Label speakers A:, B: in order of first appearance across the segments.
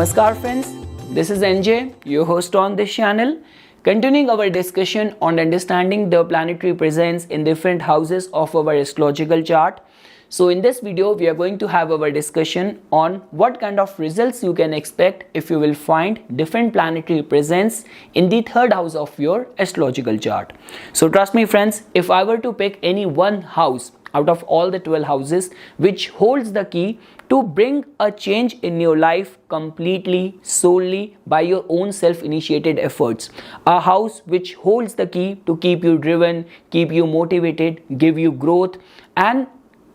A: Namaskar friends, this is NJ, your host on this channel, continuing our discussion on understanding the planetary presence in different houses of our astrological chart. So in this video, we are going to have our discussion on what kind of results you can expect if you will find different planetary presence in the third house of your astrological chart. So trust me friends, if I were to pick any one house out of all the 12 houses which holds the key to bring a change in your life completely, solely by your own self-initiated efforts. A house which holds the key to keep you driven, keep you motivated, give you growth, and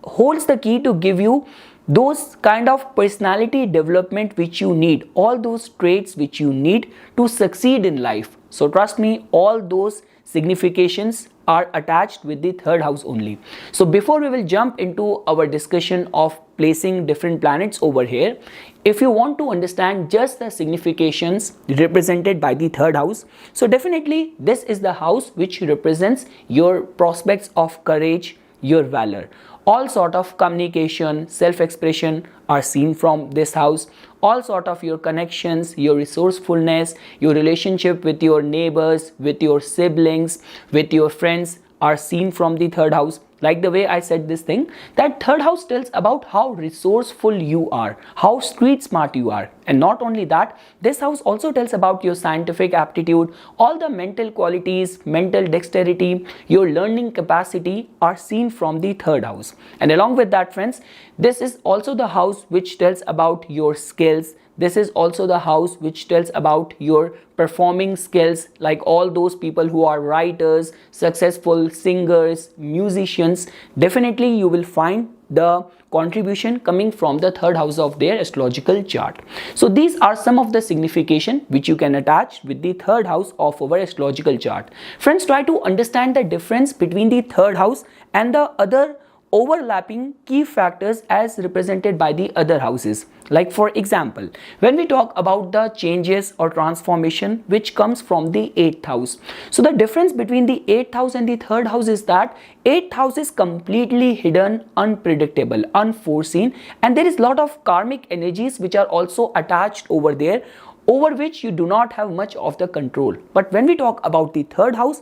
A: holds the key to give you those kind of personality development which you need, all those traits which you need to succeed in life. So trust me, all those significations are attached with the third house only. So before we will jump into our discussion of placing different planets over here, if you want to understand just the significations represented by the third house, so definitely this is the house which represents your prospects of courage, your valor. All sort of communication, self-expression are seen from this house. All sort of your connections, your resourcefulness, your relationship with your neighbors, with your siblings, with your friends are seen from the third house. Like the way I said this thing, that third house tells about how resourceful you are, how street smart you are. And not only that, this house also tells about your scientific aptitude, all the mental qualities, mental dexterity, your learning capacity are seen from the third house. And along with that friends, this is also the house which tells about your skills. This is also the house which tells about your performing skills, like all those people who are writers, successful singers, musicians. Definitely you will find the contribution coming from the third house of their astrological chart. So these are some of the signification which you can attach with the third house of our astrological chart. Friends, try to understand the difference between the third house and the other overlapping key factors as represented by the other houses. Like for example, when we talk about the changes or transformation which comes from the 8th house. So the difference between the 8th house and the third house is that 8th house is completely hidden, unpredictable, unforeseen, and there is a lot of karmic energies which are also attached over there, over which you do not have much of the control. But when we talk about the third house,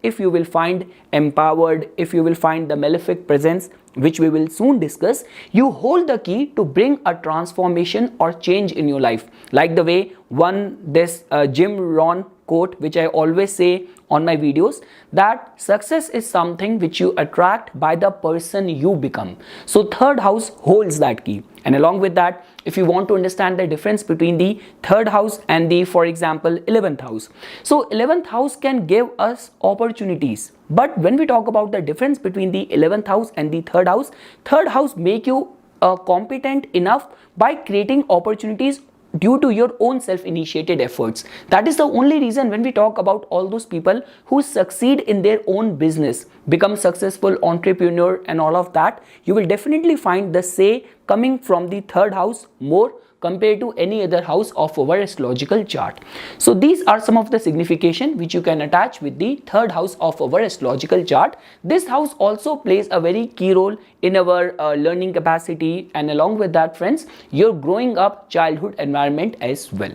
A: if you will find empowered, if you will find the malefic presence, which we will soon discuss, you hold the key to bring a transformation or change in your life. Like the way this Jim Rohn quote, which I always say on my videos, that success is something which you attract by the person you become. So third house holds that key. And along with that, if you want to understand the difference between the third house and the, for example, 11th house. So 11th house can give us opportunities. But when we talk about the difference between the 11th house and the third house make you competent enough by creating opportunities due to your own self-initiated efforts. That is the only reason when we talk about all those people who succeed in their own business, become successful entrepreneur and all of that, you will definitely find the say coming from the third house more compared to any other house of our astrological chart. So these are some of the signification which you can attach with the third house of our astrological chart. This house also plays a very key role in our learning capacity, and along with that friends, your growing up childhood environment as well.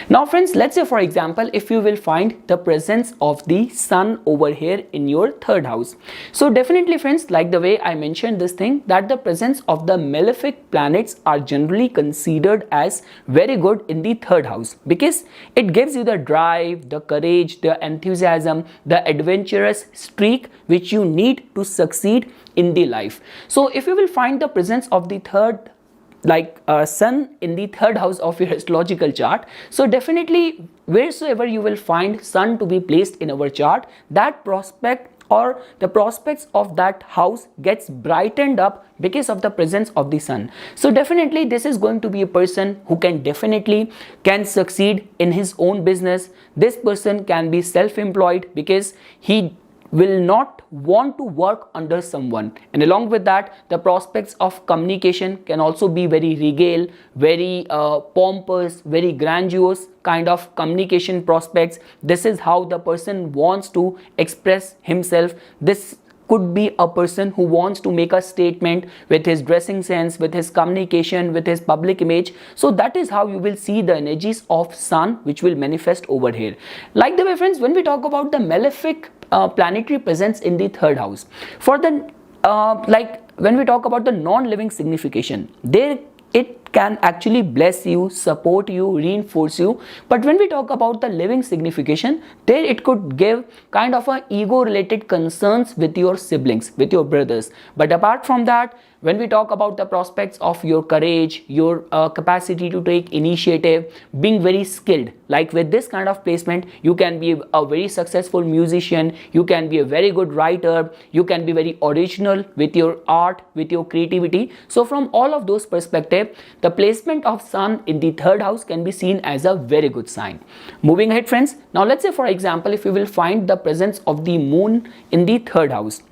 A: Now friends, let's say for example, if you will find the presence of the sun over here in your third house. So definitely friends, like the way I mentioned this thing, that the presence of the malefic planets are generally considered as very good in the third house, because it gives you the drive, the courage, the enthusiasm, the adventurous streak which you need to succeed in the life. So if you will find the presence of the third, like sun in the third house of your astrological chart, so definitely wheresoever you will find sun to be placed in our chart, that prospect or the prospects of that house gets brightened up because of the presence of the sun. So definitely this is going to be a person who can succeed in his own business. This person can be self-employed because he will not want to work under someone. And along with that, the prospects of communication can also be very regal, very pompous, very grandiose kind of communication prospects. This is how the person wants to express himself. This could be a person who wants to make a statement with his dressing sense, with his communication, with his public image. So that is how you will see the energies of sun which will manifest over here. Like the way friends, when we talk about the malefic planetary presence in the third house, for the when we talk about the non-living signification, there it can actually bless you, support you, reinforce you. But when we talk about the living signification, there it could give kind of a ego related concerns with your siblings, with your brothers. But apart from that, when we talk about the prospects of your courage, your capacity to take initiative, being very skilled, like with this kind of placement, you can be a very successful musician, you can be a very good writer, you can be very original with your art, with your creativity. So from all of those perspectives, the placement of sun in the third house can be seen as a very good sign. Moving ahead friends, now let's say for example, if you will find the presence of the moon in the third house.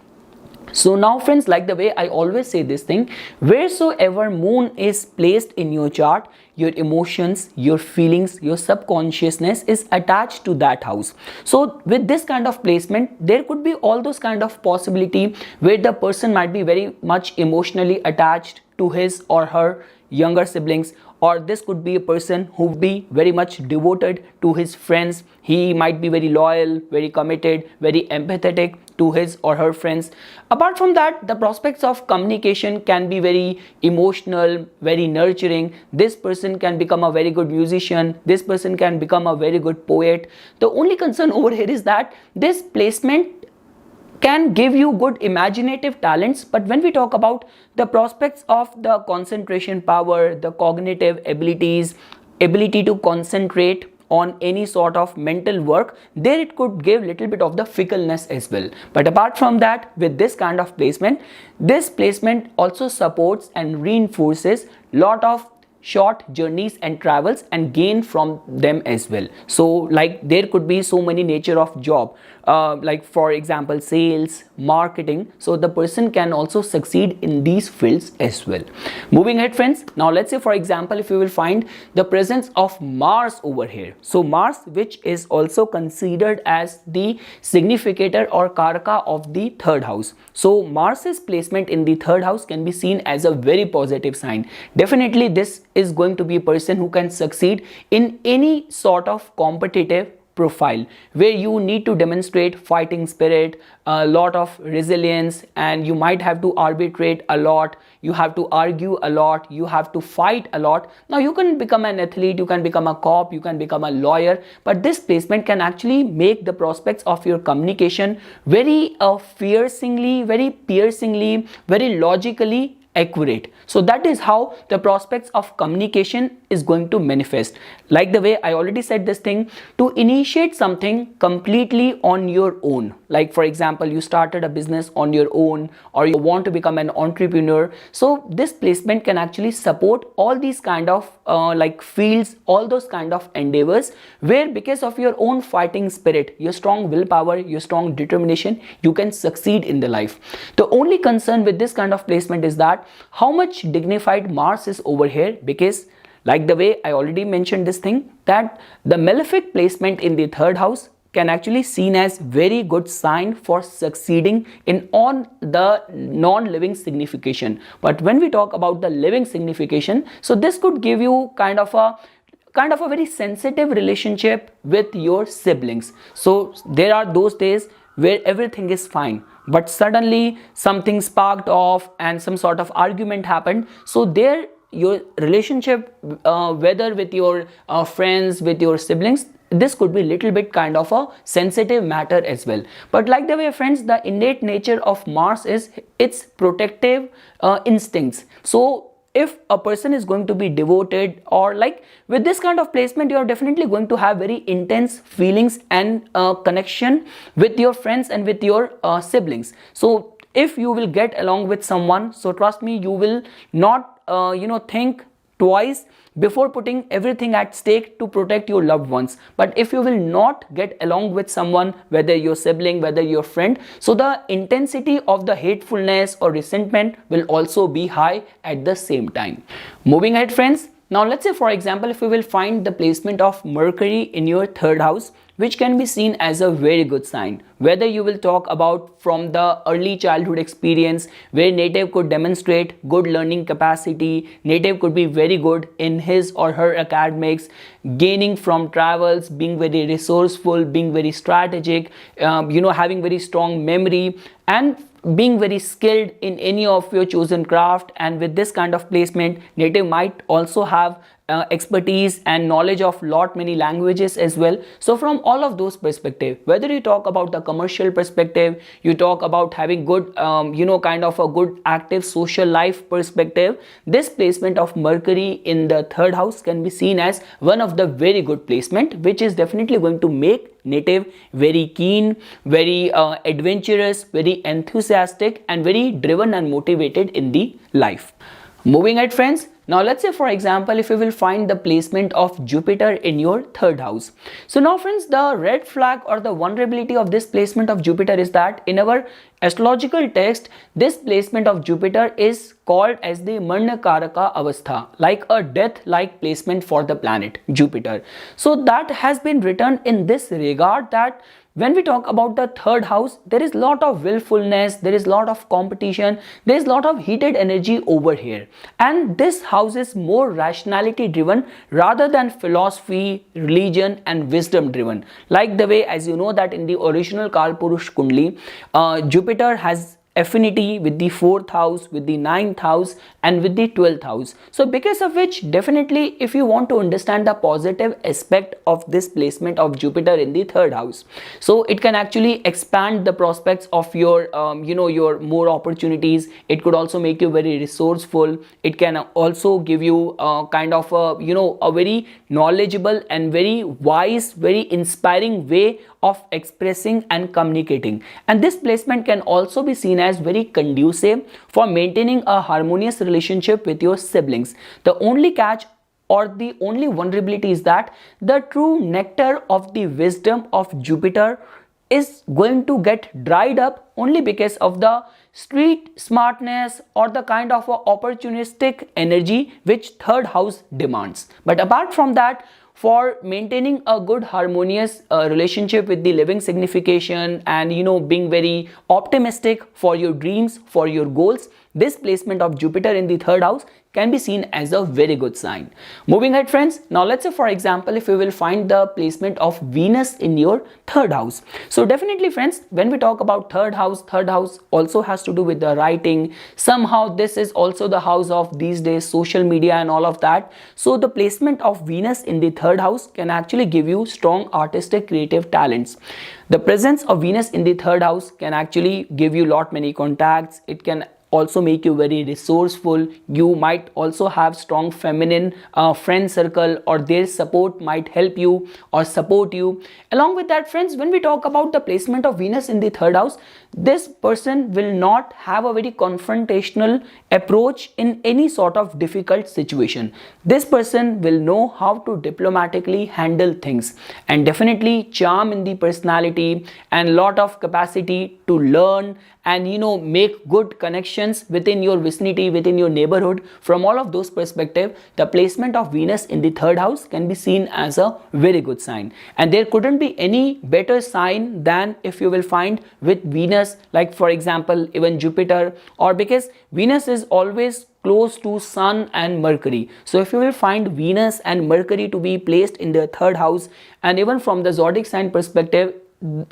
A: So now friends, like the way I always say this thing, wheresoever moon is placed in your chart, your emotions, your feelings, your subconsciousness is attached to that house. So with this kind of placement, there could be all those kind of possibility where the person might be very much emotionally attached to his or her younger siblings, or this could be a person who would be very much devoted to his friends. He might be very loyal, very committed, very empathetic to his or her friends. Apart from that, the prospects of communication can be very emotional, very nurturing. This person can become a very good musician. This person can become a very good poet. The only concern over here is that this placement can give you good imaginative talents, but when we talk about the prospects of the concentration power, the cognitive abilities, ability to concentrate on any sort of mental work, there it could give little bit of the fickleness as well. But apart from that, with this kind of placement, this placement also supports and reinforces lot of short journeys and travels and gain from them as well. So like there could be so many nature of job, like for example sales, marketing, so the person can also succeed in these fields as well. Moving ahead friends, now let's say for example if you will find the presence of Mars over here. So Mars, which is also considered as the significator or karaka of the third house. So Mars's placement in the third house can be seen as a very positive sign. Definitely this is going to be a person who can succeed in any sort of competitive profile where you need to demonstrate fighting spirit, a lot of resilience, and you might have to arbitrate a lot, you have to argue a lot, you have to fight a lot. Now you can become an athlete, you can become a cop, you can become a lawyer, but this placement can actually make the prospects of your communication very fiercely, very piercingly, very logically accurate. So that is how the prospects of communication is going to manifest. Like the way I already said this thing, to initiate something completely on your own, like for example you started a business on your own, or you want to become an entrepreneur, so this placement can actually support all these kind of like fields, all those kind of endeavors where because of your own fighting spirit, your strong willpower, your strong determination, you can succeed in the life. The only concern with this kind of placement is that how much dignified Mars is over here, because like the way I already mentioned this thing, that the malefic placement in the third house can actually seen as very good sign for succeeding in on the non-living signification. But when we talk about the living signification, so this could give you kind of a very sensitive relationship with your siblings. So there are those days where everything is fine, but suddenly something sparked off and some sort of argument happened. So there your relationship, whether with your friends, with your siblings, this could be little bit kind of a sensitive matter as well. But like the way friends, the innate nature of Mars is its protective instincts. So if a person is going to be devoted, or like with this kind of placement, you are definitely going to have very intense feelings and connection with your friends and with your siblings. So if you will get along with someone, so trust me, you will not think twice before putting everything at stake to protect your loved ones. But if you will not get along with someone, whether your sibling, whether your friend, so the intensity of the hatefulness or resentment will also be high at the same time. Moving ahead friends, Now let's say, for example, if we will find the placement of Mercury in your third house, which can be seen as a very good sign. Whether you will talk about from the early childhood experience where native could demonstrate good learning capacity, native could be very good in his or her academics, gaining from travels, being very resourceful, being very strategic, having very strong memory, and being very skilled in any of your chosen craft. And with this kind of placement, native might also have expertise and knowledge of many languages as well. So from all of those perspective, whether you talk about the commercial perspective, you talk about having good kind of a good active social life perspective, this placement of Mercury in the third house can be seen as one of the very good placement, which is definitely going to make native very keen, very adventurous, very enthusiastic, and very driven and motivated in the life. Moving ahead, friends, now let's say, for example, if we will find the placement of Jupiter in your third house. So now, friends, the red flag or the vulnerability of this placement of Jupiter is that in our astrological text, this placement of Jupiter is called as the Marnakaraka Avastha, like a death-like placement for the planet Jupiter. So that has been written in this regard that when we talk about the third house, there is a lot of willfulness, there is a lot of competition, there is a lot of heated energy over here. And this house is more rationality driven rather than philosophy, religion, and wisdom driven. Like the way, as you know, that in the original Kalpurush Kundli, Jupiter has affinity with the 4th house, with the 9th house, and with the 12th house. So because of which, definitely if you want to understand the positive aspect of this placement of Jupiter in the third house, so it can actually expand the prospects of your your more opportunities. It could also make you very resourceful. It can also give you kind of a very knowledgeable and very wise, very inspiring way of expressing and communicating. And this placement can also be seen as very conducive for maintaining a harmonious relationship with your siblings. The only catch or the only vulnerability is that the true nectar of the wisdom of Jupiter is going to get dried up only because of the street smartness or the kind of opportunistic energy which third house demands. But apart from that, for maintaining a good harmonious relationship with the living signification and being very optimistic for your dreams, for your goals, this placement of Jupiter in the third house can be seen as a very good sign. Moving ahead, friends, now let's say, for example, if we will find the placement of Venus in your third house. So definitely, friends, when we talk about third house also has to do with the writing. Somehow this is also the house of these days social media and all of that. So the placement of Venus in the third house can actually give you strong artistic creative talents. The presence of Venus in the third house can actually give you many contacts. It can also make you very resourceful. You might also have strong feminine friend circle, or their support might help you or support you. Along with that, friends, when we talk about the placement of Venus in the third house, this person will not have a very confrontational approach in any sort of difficult situation. This person will know how to diplomatically handle things, and definitely charm in the personality and lot of capacity to learn and make good connections within your vicinity, within your neighborhood. From all of those perspectives, the placement of Venus in the third house can be seen as a very good sign. And there couldn't be any better sign than if you will find with Venus, like for example even Jupiter, or because Venus is always close to Sun and Mercury. So if you will find Venus and Mercury to be placed in the third house, and even from the zodiac sign perspective,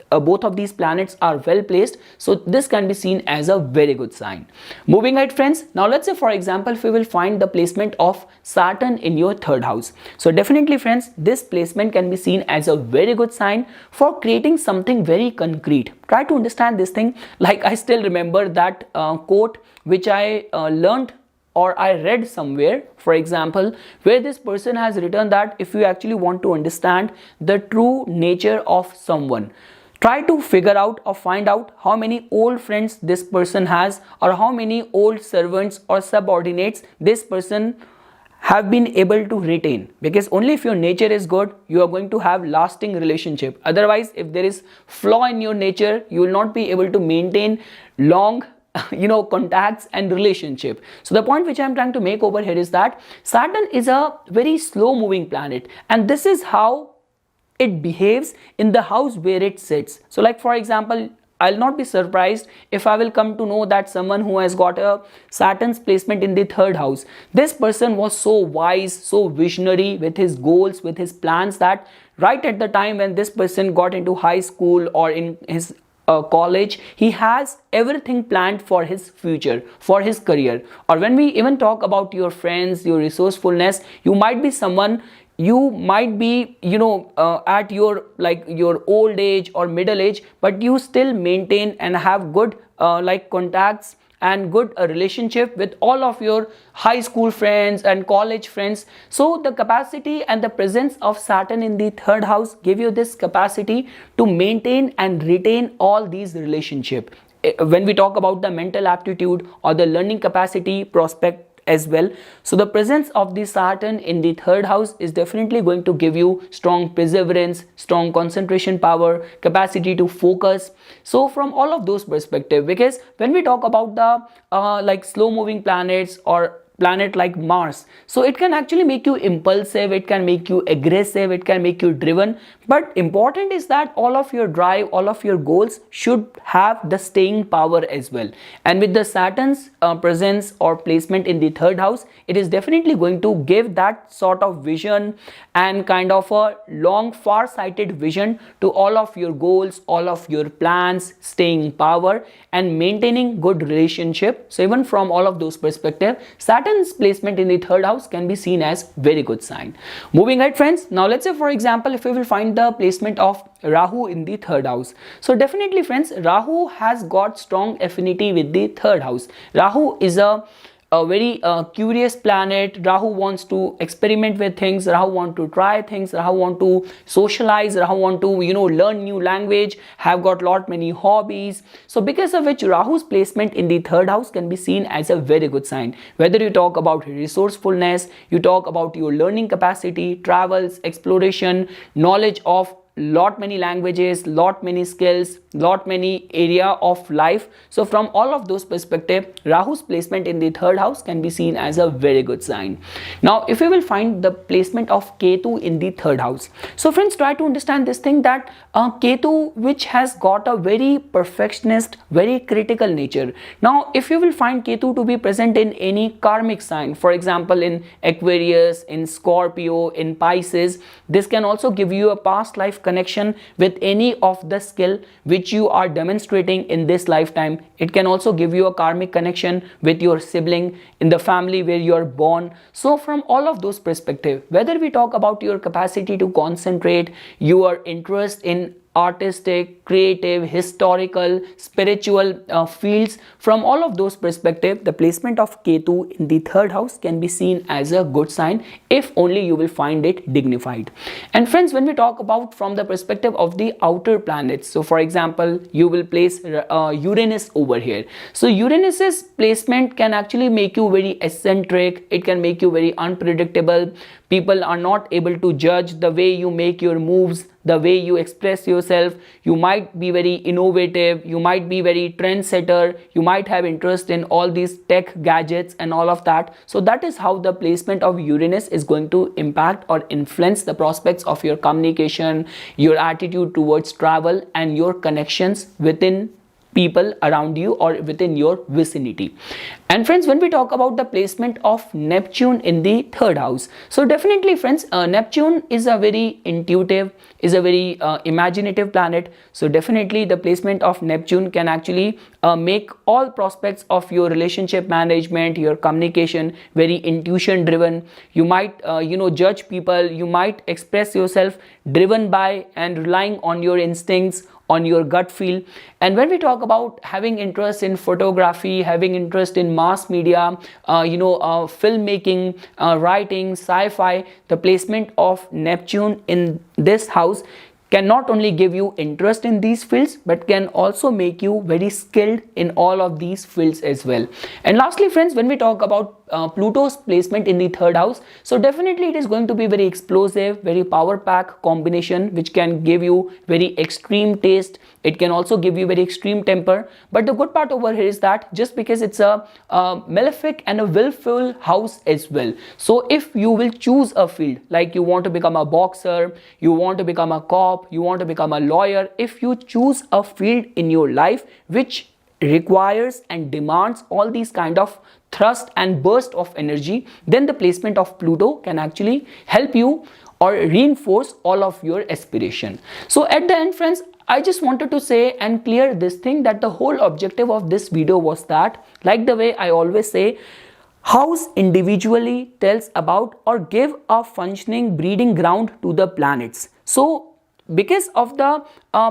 A: both of these planets are well placed, so this can be seen as a very good sign. Moving ahead, friends, now let's say, for example, if we will find the placement of Saturn in your third house. So definitely, friends, this placement can be seen as a very good sign for creating something very concrete. Try to understand this thing. Like I still remember that quote which I learned or I read somewhere, for example, where this person has written that if you actually want to understand the true nature of someone, try to figure out or find out how many old friends this person has, or how many old servants or subordinates this person have been able to retain. Because only if your nature is good, you are going to have lasting relationship. Otherwise, if there is flaw in your nature, you will not be able to maintain long contacts and relationship. So the point which I'm trying to make over here is that Saturn is a very slow moving planet, and this is how it behaves in the house where it sits. So like for example, I'll not be surprised if I will come to know that someone who has got a Saturn's placement in the third house, this person was so wise, so visionary with his goals, with his plans, that right at the time when this person got into high school or in his college, he has everything planned for his future, for his career. Or when we even talk about your friends, your resourcefulness, you might be someone, you might be at your old age or middle age, but you still maintain and have good contacts and good relationship with all of your high school friends and college friends. So the capacity and the presence of Saturn in the third house give you this capacity to maintain and retain all these relationships. When we talk about the mental aptitude or the learning capacity prospect as well, so the presence of the Saturn in the third house is definitely going to give you strong perseverance, strong concentration power, capacity to focus. So from all of those perspectives, because when we talk about the slow moving planets or planet like Mars, so it can actually make you impulsive, it can make you aggressive, it can make you driven, but important is that all of your drive, all of your goals should have the staying power as well. And with the Saturn's presence or placement in the third house, it is definitely going to give that sort of vision and kind of a long far-sighted vision to all of your goals, all of your plans, staying power and maintaining good relationship. So even from all of those perspectives, Saturn's placement in the third house can be seen as very good sign. Moving ahead friends, now let's say for example, if we will find the placement of Rahu in the third house. So definitely friends, Rahu has got strong affinity with the third house. Rahu is a very curious planet. Rahu wants to experiment with things, Rahu want to try things, Rahu want to socialize, Rahu want to learn new language, have got lot many hobbies. So because of which Rahu's placement in the third house can be seen as a very good sign. Whether you talk about resourcefulness, you talk about your learning capacity, travels, exploration, knowledge of lot many languages, lot many skills, lot many area of life. So from all of those perspective, Rahu's placement in the third house can be seen as a very good sign. Now if we will find the placement of Ketu in the third house, so friends, try to understand this thing that Ketu, which has got a very perfectionist, very critical nature. Now if you will find Ketu to be present in any karmic sign, for example in Aquarius, in Scorpio, in Pisces, this can also give you a past life connection with any of the skill which you are demonstrating in this lifetime. It can also give you a karmic connection with your sibling in the family where you are born. So from all of those perspectives, whether we talk about your capacity to concentrate, your interest in artistic, creative, historical, spiritual fields, from all of those perspectives, the placement of Ketu in the third house can be seen as a good sign if only you will find it dignified. And friends, when we talk about from the perspective of the outer planets, so for example, you will place Uranus over here. So Uranus's placement can actually make you very eccentric, it can make you very unpredictable. People are not able to judge the way you make your moves, the way you express yourself. You might be very innovative, you might be very trendsetter, you might have interest in all these tech gadgets and all of that. So that is how the placement of Uranus is going to impact or influence the prospects of your communication, your attitude towards travel and your connections within people around you or within your vicinity. And friends, when we talk about the placement of Neptune in the third house, so definitely friends, Neptune is a very intuitive, is a very imaginative planet. So definitely the placement of Neptune can actually make all prospects of your relationship management, your communication very intuition driven. You might judge people, you might express yourself driven by and relying on your instincts, on your gut feel. And when we talk about having interest in photography, having interest in mass media, filmmaking, writing, sci-fi, the placement of Neptune in this house can not only give you interest in these fields but can also make you very skilled in all of these fields as well. And lastly friends, when we talk about Pluto's placement in the third house, so definitely it is going to be very explosive, very power pack combination which can give you very extreme taste, It can also give you very extreme temper. But the good part over here is that just because it's a malefic and a willful house as well. So if you will choose a field, like you want to become a boxer, you want to become a cop, you want to become a lawyer, if you choose a field in your life which requires and demands all these kind of thrust and burst of energy, then the placement of Pluto can actually help you or reinforce all of your aspiration. So at the end, friends, I just wanted to say and clear this thing that the whole objective of this video was that, like the way I always say, house individually tells about or give a functioning breeding ground to the planets. So because of the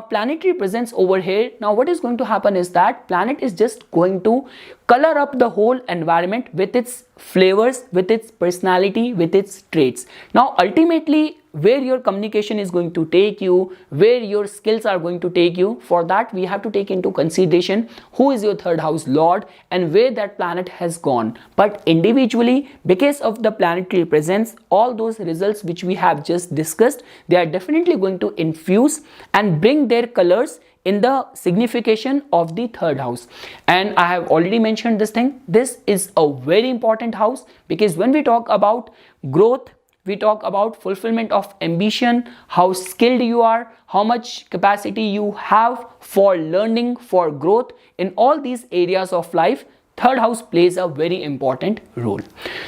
A: planetary presence over here, now what is going to happen is that planet is just going to color up the whole environment with its flavors, with its personality, with its traits. Now ultimately, where your communication is going to take you, where your skills are going to take you, for that we have to take into consideration who is your third house lord and where that planet has gone. But individually, because of the planetary presence, all those results which we have just discussed, they are definitely going to infuse and bring their colors in the signification of the third house. And I have already mentioned this thing. This is a very important house, because when we talk about growth, we talk about fulfillment of ambition, how skilled you are, how much capacity you have for learning, for growth in all these areas of life. Third house plays a very important role.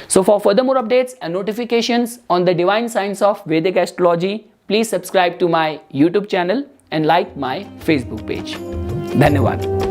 A: So for further more updates and notifications on the divine science of Vedic astrology, please subscribe to my YouTube channel and like my Facebook page. Dhanyavad.